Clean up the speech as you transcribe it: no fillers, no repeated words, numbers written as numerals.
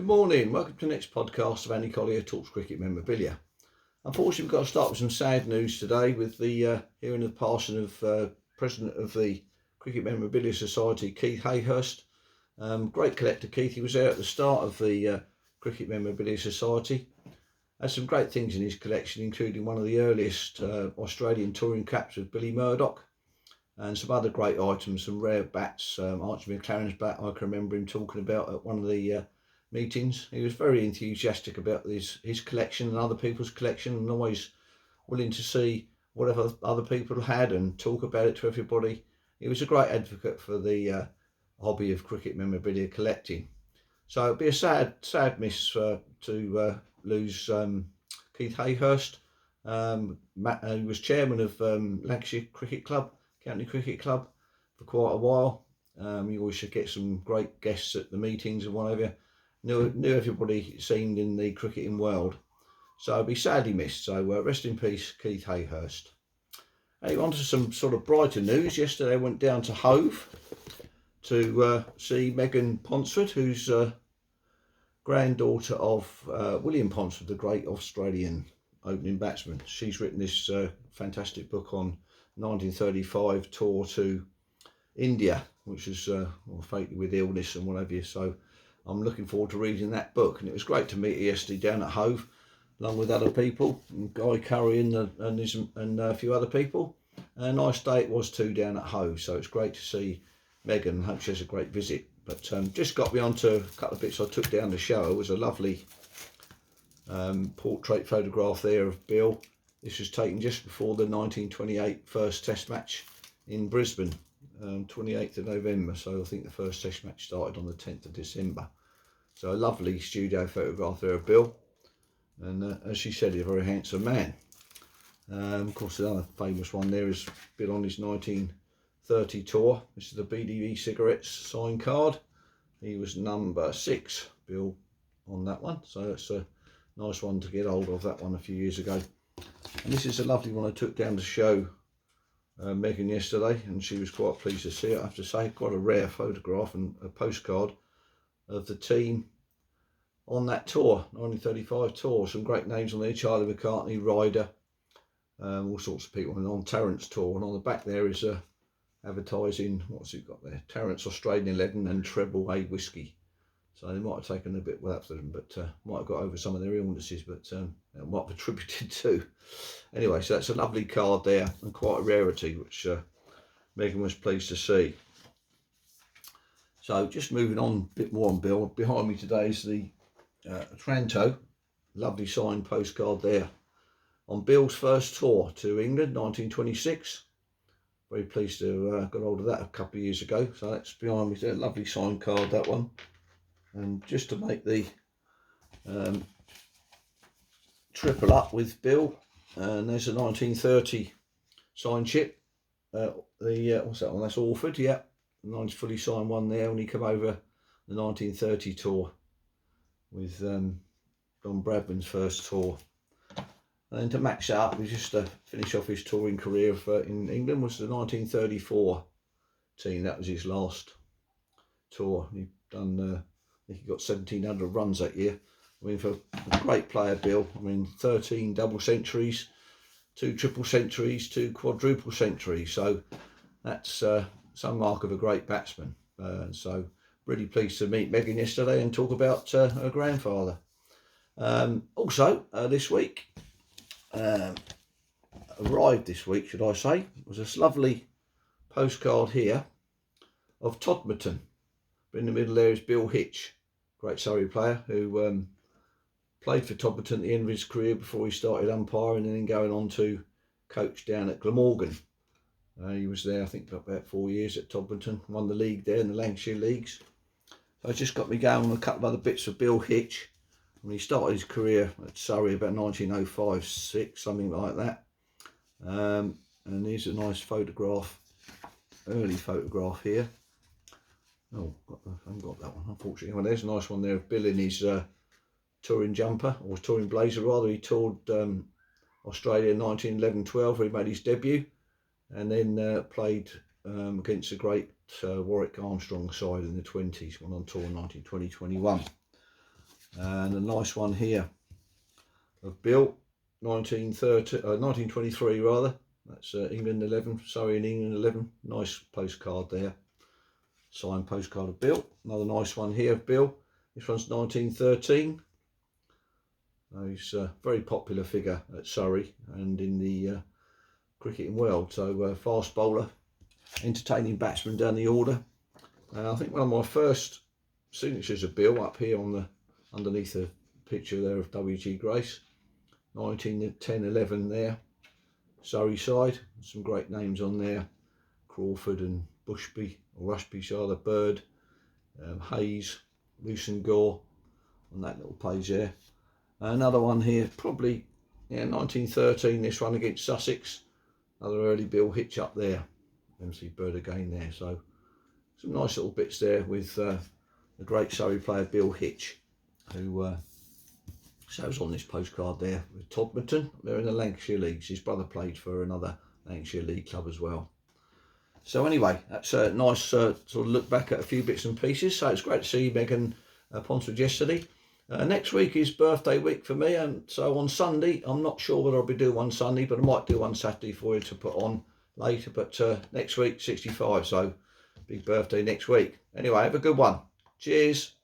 Good morning, welcome to the next podcast of Andy Collier-talks cricket memorabilia. Unfortunately, we've got to start with some sad news today with the hearing of the passing of President of the Cricket Memorabilia Society, Keith Hayhurst. Great collector Keith, he was there at the start of the Cricket Memorabilia Society. Had some great things in his collection, including one of the earliest Australian touring caps of Billy Murdoch, and some other great items, some rare bats. Archie McLaren's bat, I can remember him talking about at one of the meetings. He was very enthusiastic about his collection and other people's collection, and always willing to see whatever other people had and talk about it to everybody. He was a great advocate for the hobby of cricket memorabilia collecting. So it'd be a sad miss to lose Keith Hayhurst. He was chairman of Lancashire Cricket Club, County Cricket Club, for quite a while. You always should get some great guests at the meetings and whatever. Knew everybody it seemed in the cricketing world. So it'll be sadly missed. So rest in peace, Keith Hayhurst. Anyway, on to some sort of brighter news. Yesterday I went down to Hove to see Megan Ponsford, who's granddaughter of William Ponsford, the great Australian opening batsman. She's written this fantastic book on 1935 tour to India, which was fatally with illness and whatever. So I'm looking forward to reading that book, and it was great to meet her yesterday down at Hove, along with other people, Guy Curry and a few other people. A nice day it was too down at Hove, so it's great to see Megan. Hope she has a great visit. But just got me onto a couple of bits I took down to show. It was a lovely portrait photograph there of Bill. This was taken just before the 1928 first Test match in Brisbane, 28th of November. So I think the first Test match started on the 10th of December. So a lovely studio photograph there of Bill. And as she said, he's a very handsome man. Of course, another famous one there is Bill on his 1930 tour. This is the BDV Cigarettes sign card. He was number 6, Bill, on that one. So it's a nice one to get hold of, that one a few years ago. And this is a lovely one I took down to show Megan yesterday, and she was quite pleased to see it, I have to say. Quite a rare photograph and a postcard of the team on that tour, 1935 tour. Some great names on there: Charlie McCartney, Ryder, all sorts of people. And on Tarrant's tour, and on the back there is advertising, what's it got there? Tarrant's Australian 11 and Treble A Whiskey. So they might have taken a bit without them, but might have got over some of their illnesses, but might have attributed to. Anyway, so that's a lovely card there, and quite a rarity, which Megan was pleased to see. So just moving on a bit more on Bill. Behind me today is the Tranto, lovely signed postcard there on Bill's first tour to England, 1926. Very pleased to got hold of that a couple of years ago. So that's behind me there, lovely signed card, that one. And just to make the triple up with Bill, and there's a 1930 signed chip. What's that one? That's Orford, yeah. Nice fully signed one there when he came over the 1930 tour with Don Bradman's first tour. And then to match that up, just to finish off his touring career in England, was the 1934 team. That was his last tour. He'd done, I think he got 1,700 runs that year. I mean, for a great player, Bill. I mean, 13 double centuries, 2 triple centuries, 2 quadruple centuries. So that's some mark of a great batsman. So really pleased to meet Megan yesterday and talk about her grandfather. Also, this week, arrived this week, should I say, was this lovely postcard here of Todmorden. But in the middle there is Bill Hitch, great Surrey player who played for Todmorden at the end of his career before he started umpiring, and then going on to coach down at Glamorgan. He was there, I think, for about 4 years at Todmorden, won the league there in the Lancashire leagues. So it's just got me going on a couple of other bits of Bill Hitch. When he started his career at Surrey about 1905-6, something like that. And here's a nice photograph, early photograph here. Oh, I haven't got that one, unfortunately. Well, there's a nice one there of Bill in his touring jumper, or touring blazer rather. He toured Australia in 1911-12, where he made his debut, and then played against the great Warwick Armstrong side in the 20s, went on tour in 1920-21. and a nice one here of Bill, 1923 rather. That's England 11, Surrey and England 11. Nice postcard there. Signed postcard of Bill. Another nice one here of Bill. This one's 1913. He's a very popular figure at Surrey and in the cricketing world. So fast bowler, entertaining batsman down the order. I think one of my first signatures of Bill up here on the underneath the picture there of W.G. Grace. 1910-11 there. Surrey side. Some great names on there. Crawford and Rushby rather, Bird, Hayes, Lucian Gore on that little page there. Another one here, probably 1913, this one against Sussex. Another early Bill Hitch up there. MC Bird again there. So some nice little bits there with the great Surrey player Bill Hitch, who shows on this postcard there with Todmorden. They're in the Lancashire Leagues. His brother played for another Lancashire League club as well. So anyway, that's a nice sort of look back at a few bits and pieces. So it's great to see Megan Ponsford yesterday. Next week is birthday week for me, and so on Sunday, I'm not sure whether I'll be doing one Sunday, but I might do one Saturday for you to put on later. But next week, 65, so big birthday next week. Anyway, have a good one. Cheers.